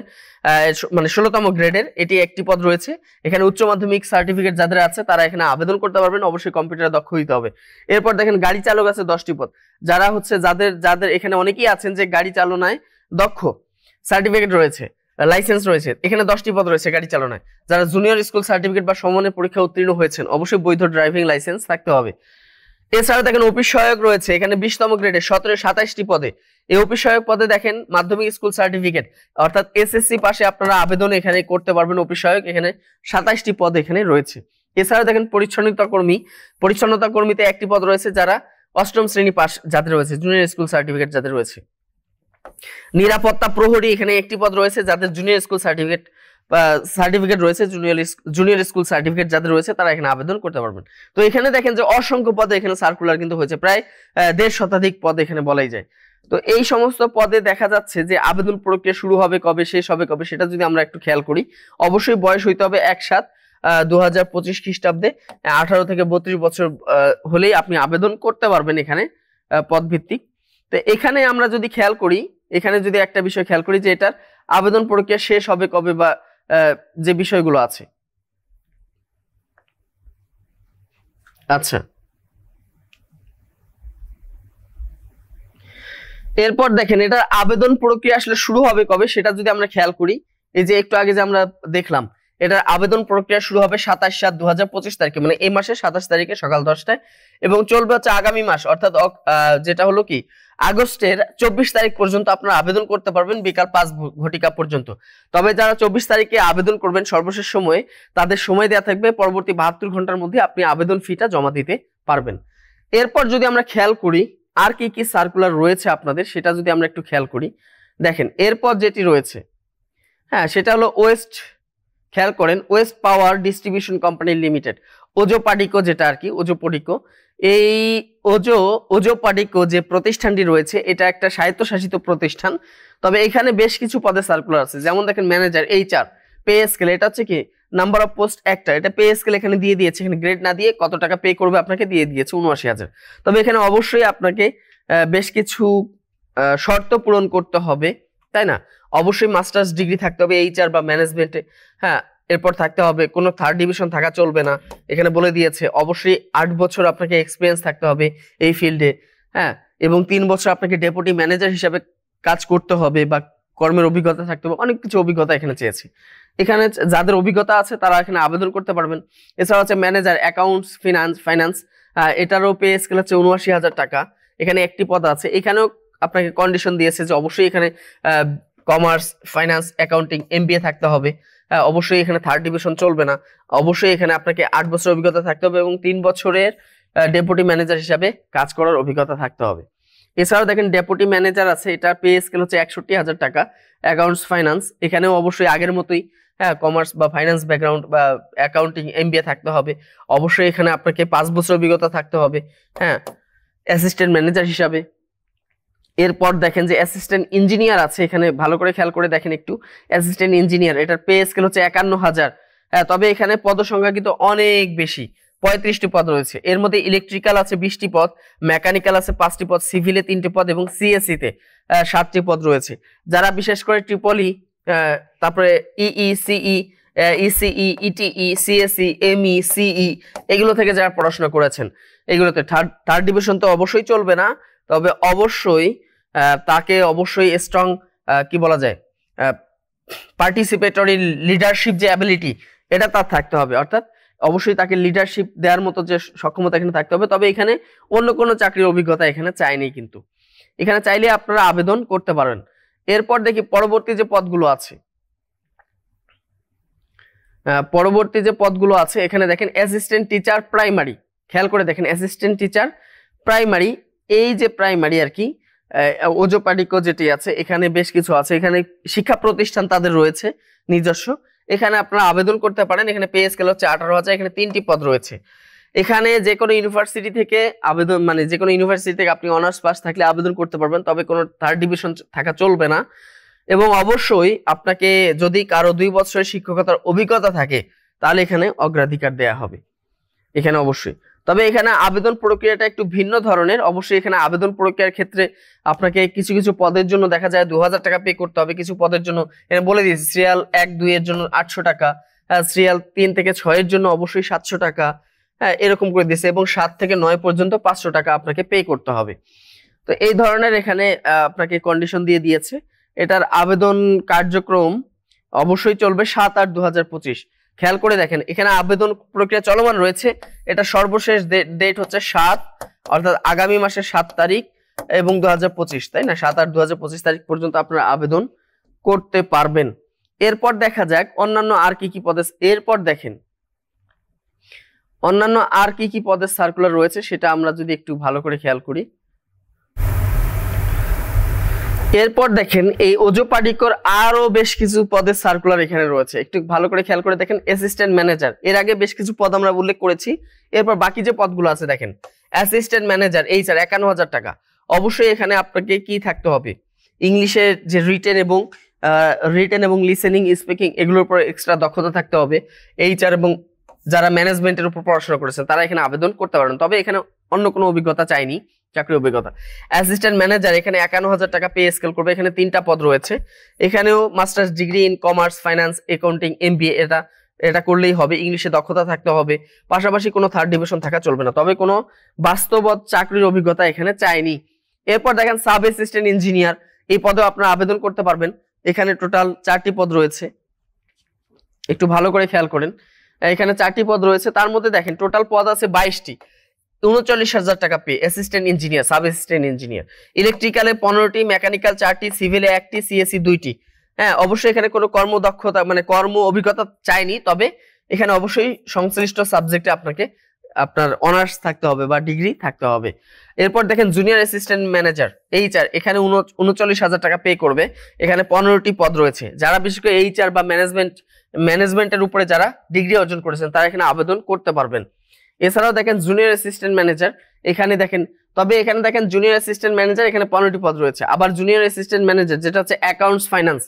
মানে 16তম গ্রেডের এটি একটি পদ রয়েছে। এখানে উচ্চ মাধ্যমিক সার্টিফিকেট যাদের আছে তারা এখানে আবেদন করতে পারবেন। অবশ্যই কম্পিউটারে দক্ষ হইতে হবে। এরপর দেখেন গাড়ি চালক আছে 10টি পদ। যারা হচ্ছে যাদের এখানে অনেকেই আছেন যে গাড়ি চালনায় দক্ষ, সার্টিফিকেট রয়েছে, লাইসেন্স রয়েছে, এখানে 10টি পদ রয়েছে গাড়ি চালনায়। যারা জুনিয়র স্কুল সার্টিফিকেট বা সমমানের পরীক্ষা উত্তীর্ণ হয়েছেন অবশ্যই বৈধ ড্রাইভিং লাইসেন্স থাকতে হবে। এছাড়া দেখেন অফিস সহায়ক রয়েছে এখানে 20তম গ্রেডে 27টি পদে। এই অফিস সহায়ক পদে দেখেন মাধ্যমিক স্কুল সার্টিফিকেট অর্থাৎ এসএসসি পাশে আপনারা আবেদন এখানে করতে পারবেন। অফিস সহায়ক এখানে 27টি পদ এখানে রয়েছে। এছাড়া দেখেন পরিচ্ছন্নতা কর্মীতে একটি পদ রয়েছে। যারা 8ম শ্রেণী পাস যাদের রয়েছে, জুনিয়র স্কুল সার্টিফিকেট যাদের রয়েছে। নিরাপত্তা প্রহরী এখানে একটি পদ রয়েছে। যাদের জুনিয়র স্কুল সার্টিফিকেট রয়েছে, জুনিয়র স্কুল সার্টিফিকেট যাদের রয়েছে তারা এখানে আবেদন করতে পারবেন। তো এখানে দেখেন যে অসংখ্য পদে এখানে সার্কুলার কিন্তু হয়েছে, প্রায় 1.5 শতাধিক পদ এখানে বলাই যায়। তো এই সমস্ত পদে দেখা যাচ্ছে যে আবেদন প্রক্রিয়া শুরু হবে কবে, শেষ হবে কবে, সেটা যদি আমরা একটু খেয়াল করি, অবশ্যই বয়স হইতে হবে 1/7/2025 খ্রিস্টাব্দে 18 থেকে 32 বছর হলেই আপনি আবেদন করতে পারবেন এখানে পদ ভিত্তিক। তো এখানে আমরা যদি খেয়াল করি, এখানে যদি একটা বিষয় খেয়াল করি যে এটার আবেদন প্রক্রিয়া শেষ হবে কবে বা যে বিষয়গুলো আছে। আচ্ছা, এরপর দেখেন এটার আবেদন প্রক্রিয়া আসলে শুরু হবে কবে সেটা যদি আমরা খেয়াল করি, এই যে একটু আগে যে আমরা দেখলাম এটার আবেদন প্রক্রিয়া শুরু হবে 27/7/2025 তারিখে, মানে এই মাসের 27 তারিখে সকাল 10টায় এবং চলবে হচ্ছে আগামী মাস অর্থাৎ যেটা হলো কি আগস্টের 24 তারিখ পর্যন্ত আপনারা আবেদন করতে পারবেন বিকাল 5 ঘটিকা পর্যন্ত। তবে যারা 24 তারিখে আবেদন করবেন সর্বশেষ সময়ে, তাদের সময় দেওয়া থাকবে পরবর্তী 72 ঘন্টার মধ্যে আপনি আবেদন ফিটা জমা দিতে পারবেন। এরপর যদি আমরা খেয়াল করি আর কি কি সার্কুলার রয়েছে আপনাদের, সেটা যদি আমরা একটু খেয়াল করি, দেখেন এরপর যেটি রয়েছে, হ্যাঁ সেটা হলো খেয়াল করেন west power distribution company limited, ওজো পাডিকো, যেটা আর কি ওজো পাডিকো। এই ওজো পাডিকো যে প্রতিষ্ঠানটি রয়েছে এটা একটা স্বায়ত্তশাসিত প্রতিষ্ঠান। তবে এখানে বেশ কিছু পদে সার্কুলার আছে, যেমন দেখেন ম্যানেজার, HR, পে স্কেল, এটা হচ্ছে কি নাম্বার অফ পোস্ট একটা, এটা পে স্কেল এখানে দিয়ে দিয়েছে, এখানে গ্রেড না দিয়ে কত টাকা পে করবে আপনাকে দিয়ে দিয়েছে 79,000। তবে এখানে অবশ্যই আপনাকে বেশ কিছু শর্ত পূরণ করতে হবে, তাই না? অবশ্যই মাস্টার্স ডিগ্রি থাকতে হবে HR বা ম্যানেজমেন্টে, হ্যাঁ। এরপর থাকতে হবে কোনো 3rd ডিভিশন থাকা চলবে না, এখানে বলে দিয়েছে। অবশ্যই 8 বছর আপনাকে এক্সপিরিয়েন্স থাকতে হবে এই ফিল্ডে, হ্যাঁ, এবং 3 বছর আপনাকে ডেপুটি ম্যানেজার হিসাবে কাজ করতে হবে বা কর্মের অভিজ্ঞতা থাকতে হবে, অনেক কিছু অভিজ্ঞতা এখানে চেয়েছে। এখানে যাদের অভিজ্ঞতা আছে তারা এখানে আবেদন করতে পারবেন। এছাড়া হচ্ছে ম্যানেজার অ্যাকাউন্টস ফাইন্যান্স, এটারও পে স্কেল হচ্ছে 79,000 টাকা। এখানে একটি পদ আছে, এখানেও আপনাকে কন্ডিশন দিয়েছে যে অবশ্যই এখানে কমার্স, ফাইন্যান্স, অ্যাকাউন্টিং, MBA থাকতে হবে। অবশ্যই এখানে 3rd ডিভিশন চলবে না। অবশ্যই এখানে আপনাকে 8 বছর অভিজ্ঞতা থাকতে হবে এবং 3 বছরের ডেপুটি ম্যানেজার হিসাবে কাজ করার অভিজ্ঞতা থাকতে হবে। এছাড়াও দেখেন ডেপুটি ম্যানেজার আছে, এটা পে স্কেল হচ্ছে 61,000 টাকা। অ্যাকাউন্টস ফাইন্যান্স, এখানেও অবশ্যই আগের মতোই, হ্যাঁ, কমার্স বা ফাইন্যান্স ব্যাকগ্রাউন্ড বা অ্যাকাউন্টিং, MBA থাকতে হবে। অবশ্যই এখানে আপনাকে 5 বছর অভিজ্ঞতা থাকতে হবে, হ্যাঁ, অ্যাসিস্ট্যান্ট ম্যানেজার হিসাবে। এরপর দেখেন যে অ্যাসিস্ট্যান্ট ইঞ্জিনিয়ার আছে, এখানে ভালো করে খেয়াল করে দেখেন একটু, অ্যাসিস্ট্যান্ট ইঞ্জিনিয়ার এটার পে স্কেল হচ্ছে 51,000। হ্যাঁ, তবে এখানে পদ সংখ্যা কিন্তু অনেক বেশি, 35টি পদ রয়েছে। এর মধ্যে ইলেকট্রিক্যাল আছে 20টি পদ, মেকানিক্যাল আছে 5টি পদ, সিভিলে 3টি পদ এবং CSE তে 7টি পদ রয়েছে। যারা বিশেষ করে ট্রিপলি, তারপরে EE, CE, ECE, ETE, CSE, ME, CE এগুলো থেকে যারা পড়াশোনা করেছেন, এগুলোতে থার্ড ডিভিশন তো অবশ্যই চলবে না, তবে অবশ্যই তাকে অবশ্যই স্ট্রং কি বলা যায় পার্টিসিপেটরি লিডারশিপ যে অ্যাবিলিটি এটা তার থাকতে হবে। অর্থাৎ অবশ্যই তাকে লিডারশিপ দেওয়ার মতো যে সক্ষমতা এখানে থাকতে হবে। তবে এখানে অন্য কোনো চাকরির অভিজ্ঞতা এখানে চাইনি, কিন্তু এখানে চাইলে আপনারা আবেদন করতে পারেন। এরপর দেখি পরবর্তী যে পদগুলো আছে, এখানে দেখেন অ্যাসিস্ট্যান্ট টিচার প্রাইমারি, খেয়াল করে দেখেন অ্যাসিস্ট্যান্ট টিচার প্রাইমারি, এই যে প্রাইমারি আর কি ওজোপাডিকো যেটি আছে, এখানে বেশ কিছু আছে, এখানে শিক্ষা প্রতিষ্ঠান তাদের রয়েছে নিজস্ব, এখানে আপনারা আবেদন করতে পারেন। এখানে পে স্কেল হচ্ছে 18,000, এখানে 3টি পদ রয়েছে। এখানে যে কোনো ইউনিভার্সিটি থেকে আবেদন, মানে যে কোনো ইউনিভার্সিটি থেকে আপনি অনার্স পাস থাকলে আবেদন করতে পারবেন, তবে কোনো থার্ড ডিভিশন থাকা চলবে না। এবং অবশ্যই আপনাকে যদি কারো 2 বছরের শিক্ষকতার অভিজ্ঞতা থাকে তাহলে এখানে অগ্রাধিকার দেয়া হবে এখানে অবশ্যই। তবে এখানে আবেদন প্রক্রিয়াটা একটু ভিন্ন ধরনের। অবশ্যই এখানে আবেদন প্রক্রিয়ার ক্ষেত্রে আপনাকে কিছু কিছু পদের জন্য দেখা যায় 2,000 টাকা পে করতে হবে, কিছু পদের জন্য এখানে বলে দিয়েছি সিরিয়াল 1-2 এর জন্য 800 টাকা, সিরিয়াল 3 থেকে 6 এর জন্য অবশ্যই 700 টাকা, হ্যাঁ এরকম করে দিয়েছে, এবং 7 থেকে 9 পর্যন্ত 500 টাকা আপনাকে পে করতে হবে। তো এই ধরনের এখানে আপনাকে কন্ডিশন দিয়ে দিয়েছে। এটার আবেদন কার্যক্রম অবশ্যই চলবে 7/8/2025। খেয়াল করে দেখেন এখানে আবেদন প্রক্রিয়া চলমান রয়েছে। এটা সর্বশেষ ডেট হচ্ছে 7, অর্থাৎ আগামী মাসের 7 তারিখ এবং 2025, তাই না? 7/8/2025 তারিখ পর্যন্ত আপনারা আবেদন করতে পারবেন। এরপর দেখা যাক অন্যান্য আর কি কি পদে, এরপর দেখেন অন্যান্য আর কি কি পদের সার্কুলার রয়েছে সেটা আমরা যদি একটু ভালো করে খেয়াল করি। এরপর দেখেন এই ওজোপাডিকোর আরো বেশ কিছু পদের সার্কুলার এখানে রয়েছে, একটু ভালো করে খেয়াল করে দেখেন। অ্যাসিস্ট্যান্ট ম্যানেজার, এর আগে বেশ কিছু পদ আমরা উল্লেখ করেছি। এরপর বাকি যে পদগুলো আছে দেখেন, অ্যাসিস্ট্যান্ট ম্যানেজার এইচআর 51,000 টাকা। অবশ্যই এখানে আপনাকে কি থাকতে হবে, ইংলিশের যে রিটেন এবং লিসেনিং স্পিকিং এগুলোর উপর এক্সট্রা দক্ষতা থাকতে হবে। এইচআর এবং যারা ম্যানেজমেন্টের উপর পড়াশোনা করেছেন তারা এখানে আবেদন করতে পারেন, তবে এখানে অন্য কোনো অভিজ্ঞতা চাইনি, চাকরি অভিজ্ঞতা। অ্যাসিস্ট্যান্ট ম্যানেজার এখানে 51,000 টাকা পে স্কেল করবে। এখানে 3টা পদ রয়েছে। এখানেও masters degree in commerce, finance, accounting, MBA এটা করলেই হবে। ইংলিশে দক্ষতা থাকতে হবে, পাশাপাশি কোনো থার্ড ডিভিশন থাকা চলবে না, তবে কোনো বাস্তবত চাকরির অভিজ্ঞতা এখানে চাইনি। এরপর দেখেন সাব অ্যাসিস্ট্যান্ট ইঞ্জিনিয়ার, এই পদেও আপনারা আবেদন করতে পারবেন। এখানে টোটাল 4টি পদ রয়েছে, একটু ভালো করে খেয়াল করেন। এখানে 4টি পদ রয়েছে, তার মধ্যে দেখেন টোটাল পদ আছে 22টি, 39,000 টাকা pay. Assistant engineer, sub assistant engineer, ইলেকট্রিক্যালে 15টি, মেকানিক্যাল 4টি, সিভিলে 1টি, সিএসসি 2টি। হ্যাঁ অবশ্যই এখানে কোনো কর্মদক্ষতা মানে কর্ম অভিজ্ঞতা চাইনি, তবে এখানে অবশ্যই সংশ্লিষ্ট সাবজেক্টে আপনার অনার্স থাকতে হবে বা ডিগ্রি থাকতে হবে। এরপর দেখেন জুনিয়র অ্যাসিস্ট্যান্ট ম্যানেজার এইচআর, এখানে 39,000 টাকা পে করবে। এখানে 15টি পদ রয়েছে। যারা বিশেষ করে এইচআর বা ম্যানেজমেন্টের উপরে যারা ডিগ্রি অর্জন করেছেন তারা এখানে আবেদন করতে পারবেন। এছাড়াও দেখেন জুনিয়র অ্যাসিস্ট্যান্ট ম্যানেজার, এখানে দেখেন জুনিয়র অ্যাসিস্ট্যান্ট ম্যানেজার এখানে 15টি পদ রয়েছে। আবার জুনিয়র অ্যাসিস্ট্যান্ট ম্যানেজার যেটা হচ্ছে অ্যাকাউন্টস ফাইন্যান্স,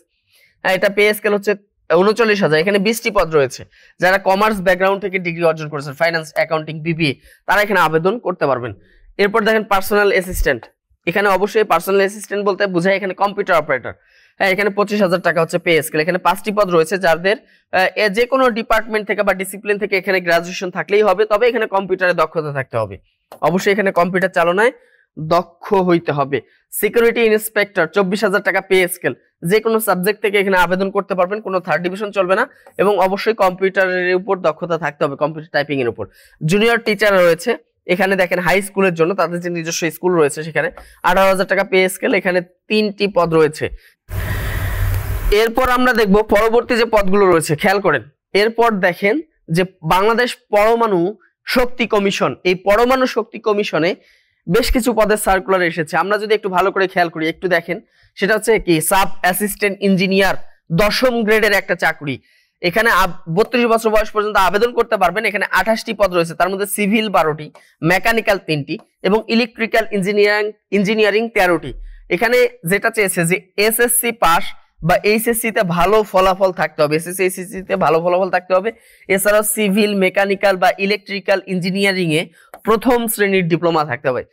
এটা পে স্কেল হচ্ছে 39,000, এখানে 20টি পদ রয়েছে। যারা কমার্স ব্যাকগ্রাউন্ড থেকে ডিগ্রি অর্জন করেছেন, ফাইন্যান্স, অ্যাকাউন্টিং, বিবিএ, তারা এখানে আবেদন করতে পারবেন। এরপর দেখেন পার্সোনাল অ্যাসিস্ট্যান্ট, এখানে অবশ্যই পার্সোনাল অ্যাসিস্ট্যান্ট বলতে বোঝায় এখানে কম্পিউটার অপারেটর। হ্যাঁ এখানে 25,000 টাকা হচ্ছে পে স্কেল। এখানে 5টি পদ রয়েছে, যাদের যে কোনো ডিপার্টমেন্ট থেকে বা ডিসিপ্লিন থেকে এখানে গ্রাজুয়েশন থাকলেই হবে, তবে এখানে কম্পিউটারে দক্ষতা থাকতে হবে। অবশ্যই এখানে কম্পিউটার চালনায় দক্ষ হইতে হবে। সিকিউরিটি ইন্সপেক্টর 24,000 টাকা পে স্কেল। যে কোনো সাবজেক্ট থেকে এখানে আবেদন করতে পারবেন, কোনো থার্ড ডিভিশন চলবে না, এবং অবশ্যই কম্পিউটারের উপর দক্ষতা থাকতে হবে, কম্পিউটার টাইপিং এর উপর। জুনিয়র টিচার রয়েছে, এখানে দেখেন হাই স্কুলের জন্য তাদের যে নিজস্ব স্কুল রয়েছে সেখানে 18,000 টাকা পে স্কেল। এখানে 3টি পদ রয়েছে। এরপর আমরা দেখব পরবর্তী যে পদগুলো রয়েছে, খেয়াল করেন। এরপর দেখেন যে বাংলাদেশ পরমাণু শক্তি কমিশন, এই পরমাণু শক্তি কমিশনে বেশ কিছু পদের সার্কুলার এসেছে। আমরা যদি একটু ভালো করে খেয়াল করি, একটু দেখেন, সেটা হচ্ছে কি সাব অ্যাসিস্ট্যান্ট ইঞ্জিনিয়ার 10ম গ্রেডের একটা চাকরি। এখানে 32 বছর বয়স পর্যন্ত আবেদন করতে পারবেন। এখানে 28টি পদ রয়েছে, তার মধ্যে সিভিল 12টি, মেকানিক্যাল 3টি এবং ইলেকট্রিক্যাল ইঞ্জিনিয়ারিং 13টি। এখানে যেটা চেয়েছে যে এসএসসি পাস বা এইচএসসি তে ভালো ফলাফল থাকতে হবে, এসএসসি এইচএসসি তে ভালো ফলাফল থাকতে হবে। এছাড়াও সিভিল, মেকানিক্যাল বা ইলেকট্রিক্যাল ইঞ্জিনিয়ারিং এ 1ম শ্রেণীর ডিপ্লোমা থাকতে হবে।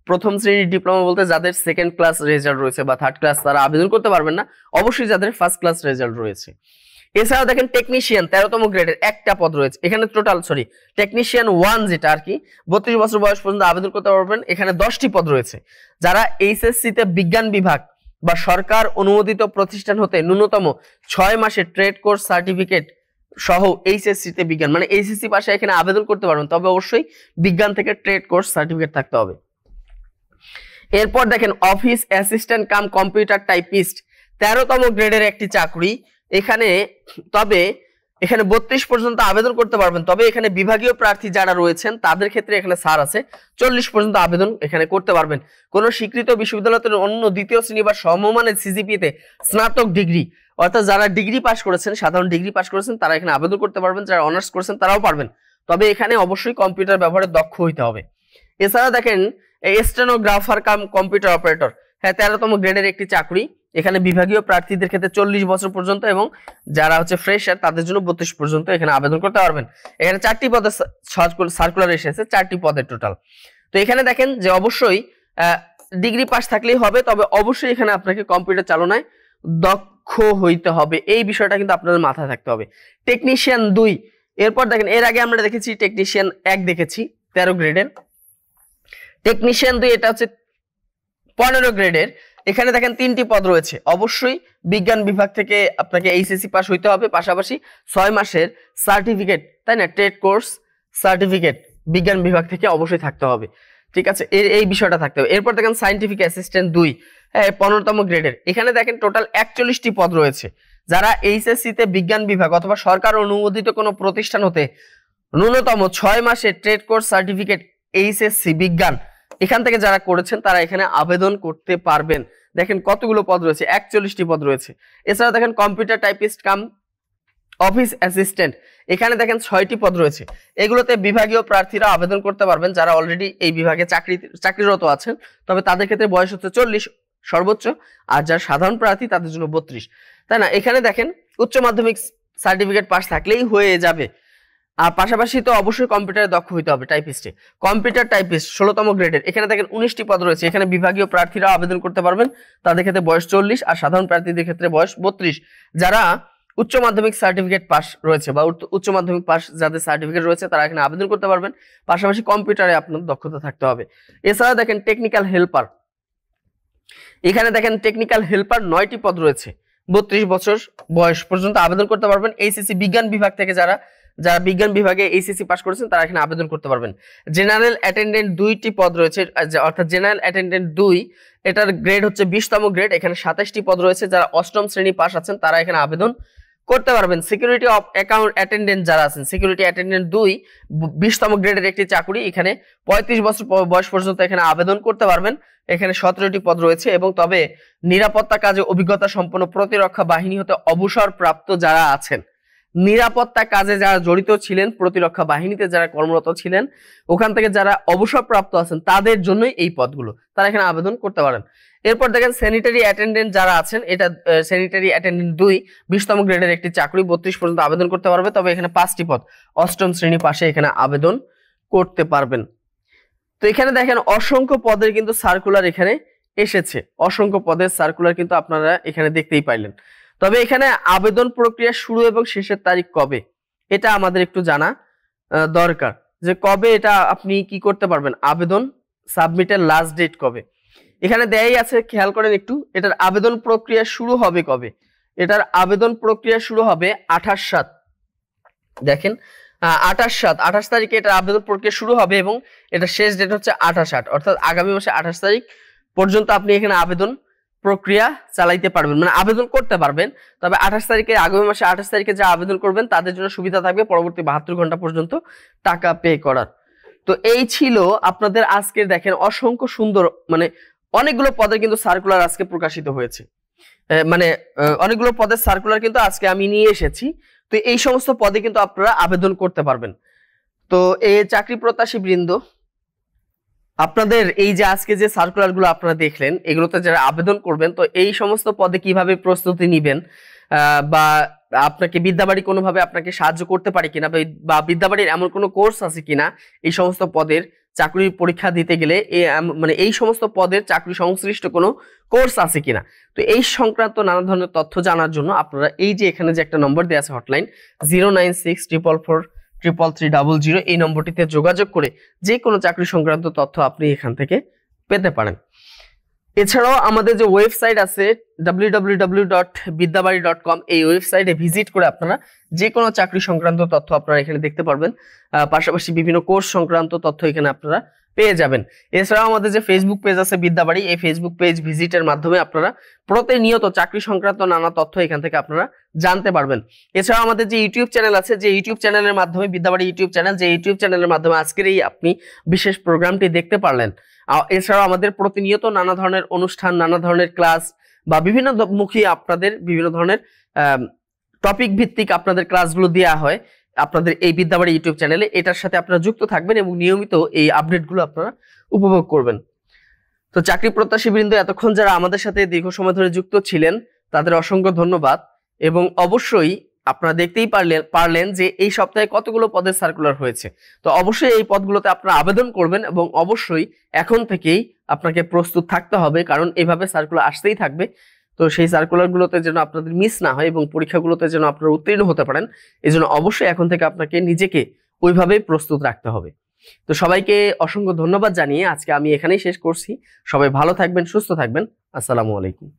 1ম শ্রেণীর ডিপ্লোমা বলতে যাদের 2nd ক্লাস রেজাল্ট রয়েছে বা 3rd ক্লাস, তারা আবেদন করতে পারবেন না, অবশ্যই যাদের 1st ক্লাস রেজাল্ট রয়েছে। এছাড়াও দেখেন টেকনিশিয়ান 13তম গ্রেডের একটা পদ রয়েছে। এখানে টেকনিশিয়ান 1 যেটা আর কি 32 বছর বয়স পর্যন্ত আবেদন করতে পারবেন। এখানে 10টি পদ রয়েছে। যারা এইচএসসি তে বিজ্ঞান বিভাগ বা সরকার অনুমোদিত প্রতিষ্ঠান হতে ন্যূনতম 6 মাসের ট্রেড কোর্স সার্টিফিকেট সহ এইচএসসি তে বিজ্ঞান, মানে এইচএসসি পাশে এখানে আবেদন করতে পারবেন, তবে অবশ্যই বিজ্ঞান থেকে ট্রেড কোর্স সার্টিফিকেট থাকতে হবে। এরপর দেখেন office assistant cum computer typist 13তম গ্রেডের একটি চাকরি এখানে, তবে এখানে 32 পর্যন্ত আবেদন করতে পারবেন, তবে এখানে বিভাগীয় প্রার্থী যারা রয়েছেন তাদের ক্ষেত্রে এখানে ছাড় আছে, 40 পর্যন্ত আবেদন এখানে করতে পারবেন। কোন স্বীকৃত বিশ্ববিদ্যালয়ের অন্য দ্বিতীয় শ্রেণী বা সমমানের সিজিপি তে স্নাতক ডিগ্রি, অর্থাৎ যারা ডিগ্রি পাস করেছেন, সাধারণ ডিগ্রি পাস করেছেন তারা এখানে আবেদন করতে পারবেন, যারা অনার্স করেছেন তারাও পারবেন, তবে এখানে অবশ্যই কম্পিউটার ব্যবহারে দক্ষ হইতে হবে। এছাড়া দেখেন স্টেনোগ্রাফার কাম কম্পিউটার অপারেটর, হ্যাঁ 13তম গ্রেডের একটি চাকরি, এখানে বিভাগীয় প্রার্থীদের ক্ষেত্রে 40 বছর পর্যন্ত এবং যারা হচ্ছে ফ্রেশার তাদের জন্য 32 পর্যন্ত এখানে আবেদন করতে পারবেন। এখানে 4টি পদে সার্কুলার এসেছে, 4টি পদের টোটাল। তো এখানে দেখেন যে অবশ্যই ডিগ্রি পাস থাকলেই হবে, তবে অবশ্যই এখানে আপনাকে কম্পিউটার চালনায় দক্ষ হইতে হবে, এই বিষয়টা কিন্তু আপনাদের মাথায় থাকতে হবে। টেকনিশিয়ান 2, এরপর দেখেন এর আগে আমরা দেখেছি টেকনিশিয়ান 1 দেখেছি 13 গ্রেডের, টেকনিশিয়ান 2 এটা হচ্ছে 15 গ্রেডের। এখানে দেখেন 3টি পদ রয়েছে, অবশ্যই বিজ্ঞান বিভাগ থেকে আপনাকে এইচএসসি পাস হইতে হবে, পাশাপাশি 6 মাসের সার্টিফিকেট, তাই না, ট্রেড কোর্স সার্টিফিকেট বিজ্ঞান বিভাগ থেকে অবশ্যই থাকতে হবে, ঠিক আছে, এই বিষয়টা থাকতে হবে। এরপর দেখেন সায়েন্টিফিক অ্যাসিস্ট্যান্ট 2, হ্যাঁ 15তম গ্রেডের, এখানে দেখেন টোটাল 41টি পদ রয়েছে। যারা এইচএসসি তে বিজ্ঞান বিভাগ অথবা সরকার অনুমোদিত কোনো প্রতিষ্ঠান হতে ন্যূনতম 6 মাসের ট্রেড কোর্স সার্টিফিকেট এইচএসসি বিজ্ঞান এখান থেকে যারা করেছেন তারা এখানে আবেদন করতে পারবেন। দেখেন কতগুলো পদ রয়েছে, 41টি পদ রয়েছে। এছাড়া দেখেন কম্পিউটার টাইপিস্ট কাম অফিস অ্যাসিস্ট্যান্ট, এখানে দেখেন 6টি পদ রয়েছে, এগুলোতে বিভাগীয় প্রার্থীরা আবেদন করতে পারবেন যারা অলরেডি এই বিভাগে চাকরিরত আছেন, তবে তাদের ক্ষেত্রে বয়স হচ্ছে 40 সর্বোচ্চ, আর যারা সাধারণ প্রার্থী তাদের জন্য 32, তাই না। এখানে দেখেন উচ্চ মাধ্যমিক সার্টিফিকেট পাস থাকলেই হয়ে যাবে, আর পাশাপাশি তো অবশ্যই কম্পিউটারে দক্ষ হইতে হবে। টাইপিস্টে কম্পিউটার টাইপিস্ট 16তম গ্রেডের, এখানে দেখেন 19টি পদ রয়েছে, এখানে বিভাগীয় প্রার্থীরা আবেদন করতে পারবেন, তাদের ক্ষেত্রে বয়স 40 আর সাধারণ প্রার্থীদের ক্ষেত্রে বয়স 32। যারা উচ্চ মাধ্যমিক সার্টিফিকেট পাস রয়েছে বা উচ্চ মাধ্যমিক পাস যাদের সার্টিফিকেট রয়েছে তারা এখানে আবেদন করতে পারবেন, পাশাপাশি কম্পিউটারে আপনার দক্ষতা থাকতে হবে। এছাড়া দেখেন টেকনিক্যাল হেল্পার, এখানে দেখেন টেকনিক্যাল হেল্পার 9টি পদ রয়েছে, 32 বছর বয়স পর্যন্ত আবেদন করতে পারবেন। এইচএসসি বিজ্ঞান বিভাগ থেকে যারা বিজ্ঞান বিভাগে এইচএসসি পাস করেছেন তারা এখানে আবেদন করতে পারবেন। জেনারেল অ্যাটেন্ডেন্ট 2টি পদ রয়েছে, অর্থাৎ জেনারেল অ্যাটেন্ডেন্ট 2 এটার গ্রেড হচ্ছে 20তম গ্রেড, এখানে 27টি পদ রয়েছে, যারা 8ম শ্রেণী পাস আছেন তারা এখানে আবেদন করতে পারবেন। সিকিউরিটি অফ অ্যাকাউন্ট অ্যাটেন্ডেন্ট যারা আছেন, সিকিউরিটি অ্যাটেন্ডেন্ট 2 20তম গ্রেডের একটি চাকরি, এখানে 35 বছর বয়স পর্যন্ত এখানে আবেদন করতে পারবেন। এখানে 17টি পদ রয়েছে, এবং তবে নিরাপত্তা কাজে অভিজ্ঞতা সম্পন্ন প্রতিরক্ষা বাহিনী হতে অবসর প্রাপ্ত যারা আছেন, নিরাপত্তা কাজে যারা জড়িত ছিলেন, প্রতিরক্ষা বাহিনীতে যারা কর্মরত ছিলেন, ওখান থেকে যারা অবসরপ্রাপ্ত আছেন তাদের জন্যই এই পদগুলো, তারা এখানে আবেদন করতে পারেন। এরপর দেখেন স্যানিটারি অ্যাটেন্ডেন্ট যারা আছেন, এটা স্যানিটারি অ্যাটেন্ডেন্ট 2 20তম গ্রেডের একটি চাকরি, 32 পর্যন্ত আবেদন করতে পারবে, তবে এখানে 5টি পদ, 8ম শ্রেণী পাশে এখানে আবেদন করতে পারবেন। তো এখানে দেখেন অসংখ্য পদের কিন্তু সার্কুলার এখানে এসেছে, অসংখ্য পদের সার্কুলার কিন্তু আপনারা এখানে দেখতেই পাইলেন। তবে এখানে আবেদন প্রক্রিয়া শুরু এবং শেষের তারিখ কবে এটা আমাদের একটু জানা দরকার, যে কবে এটা আপনি কি করতে পারবেন, আবেদন সাবমিটের লাস্ট ডেট কবে এখানে দেয়াই আছে, খেয়াল করেন একটু। এটার আবেদন প্রক্রিয়া শুরু হবে কবে, এটার আবেদন প্রক্রিয়া শুরু হবে 28/7, দেখেন 28 তারিখে এটার আবেদন প্রক্রিয়া শুরু হবে এবং এটা শেষ ডেট হচ্ছে 28/8, অর্থাৎ আগামী মাসে 28 তারিখ পর্যন্ত আপনি এখানে আবেদন প্রক্রিয়া চালাইতে পারবেন, মানে আবেদন করতে পারবেন। তবে 28 তারিখে, আগামী মাসে 28 তারিখে যা আবেদন করবেন তাদের জন্য সুবিধা থাকবে পরবর্তী 72 ঘন্টা পর্যন্ত টাকা পে করার। তো এই ছিল আপনাদের আজকের দেখেন অসংখ্য সুন্দর, মানে অনেকগুলো পদের কিন্তু সার্কুলার আজকে প্রকাশিত হয়েছে, মানে অনেকগুলো পদের সার্কুলার কিন্তু আজকে আমি নিয়ে এসেছি। তো এই সমস্ত পদে কিন্তু আপনারা আবেদন করতে পারবেন। তো এই চাকরি প্রত্যাশী বৃন্দ, আপনাদের এই যে আজকে যে সার্কুলার গুলো আপনারা দেখলেন, এগুলোতে যারা আবেদন করবেন, তো এই সমস্ত পদে কিভাবে প্রস্তুতি নিবেন, বা আপনাকে বিদ্যাবাড়ি কোনোভাবে আপনাকে সাহায্য করতে পারে কিনা, বা বিদ্যাবাড়ির এমন কোনো কোর্স আছে কিনা এই সমস্ত পদের চাকরির পরীক্ষা দিতে গেলে, মানে এই সমস্ত পদের চাকরি সংশ্লিষ্ট কোনো কোর্স আছে কিনা, তো এই সংক্রান্ত নানা ধরনের তথ্য জানার জন্য আপনারা এই যে এখানে যে একটা নম্বর দেওয়া আছে হটলাইন 09644333300, এই নম্বরটিতে যোগাযোগ করে যে কোনো চাকরি সংক্রান্ত তথ্য আপনি এখান থেকে পেতে পারেন। এছাড়াও আমাদের যে ওয়েবসাইট আছে www.বিদ্যাবাড়ি.com, এই ওয়েবসাইটে ভিজিট করে আপনারা যে কোনো চাকরি সংক্রান্ত তথ্য আপনারা এখানে দেখতে পারবেন। পাশাপাশি বিভিন্ন কোর্স সংক্রান্ত তথ্য এখানে আপনারা পেয়ে যাবেন। এছাড়াও আমাদের যে ফেসবুক পেজ আছে বিদ্যাবাড়ি, এই ফেসবুক পেজ ভিজিটের মাধ্যমে আপনারা প্রতিনিয়ত চাকরি সংক্রান্ত নানা তথ্য এখান থেকে আপনারা জানতে পারবেন। এছাড়াও আমাদের যে ইউটিউব চ্যানেল আছে, যে ইউটিউব চ্যানেলের মাধ্যমে বিদ্যাবাড়ি ইউটিউব চ্যানেল, যে ইউটিউব চ্যানেলের মাধ্যমে আজকের এই আপনি বিশেষ প্রোগ্রামটি দেখতে পারলেন। এছাড়াও আমাদের প্রতিনিয়ত নানা ধরনের অনুষ্ঠান, নানা ধরনের ক্লাস বা বিভিন্ন মুখী আপনাদের বিভিন্ন ধরনের টপিক ভিত্তিক আপনাদের ক্লাসগুলো দেওয়া হয় আপনাদের এই বিদ্যাবাড়ি ইউটিউব চ্যানেলে। এটার সাথে আপনারা যুক্ত থাকবেন এবং নিয়মিত এই আপডেটগুলো আপনারা উপভোগ করবেন। তো চাকরি প্রত্যাশী বৃন্দ, এতক্ষণ যারা আমাদের সাথে দীর্ঘ সময় ধরে যুক্ত ছিলেন তাদের অসংখ্য ধন্যবাদ। এবং অবশ্যই আপনারা দেখতেই পারলেন যে এই সপ্তাহে কতগুলো পদের সার্কুলার হয়েছে। তো অবশ্যই এই পদগুলোতে আপনারা আবেদন করবেন এবং অবশ্যই এখন থেকেই আপনাকে প্রস্তুত থাকতে হবে, কারণ এইভাবে সার্কুলার আসতেই থাকবে। তো সেই সার্কুলারগুলোতে যেন আপনাদের মিস না হয় এবং পরীক্ষাগুলোতে যেন আপনারা উত্তীর্ণ হতে পারেন, এই জন্য অবশ্যই এখন থেকে আপনাকে নিজেকে ওইভাবেই প্রস্তুত রাখতে হবে। তো সবাইকে অসংখ্য ধন্যবাদ জানিয়ে আজকে আমি এখানেই শেষ করছি। সবাই ভালো থাকবেন, সুস্থ থাকবেন। আসসালামু আলাইকুম।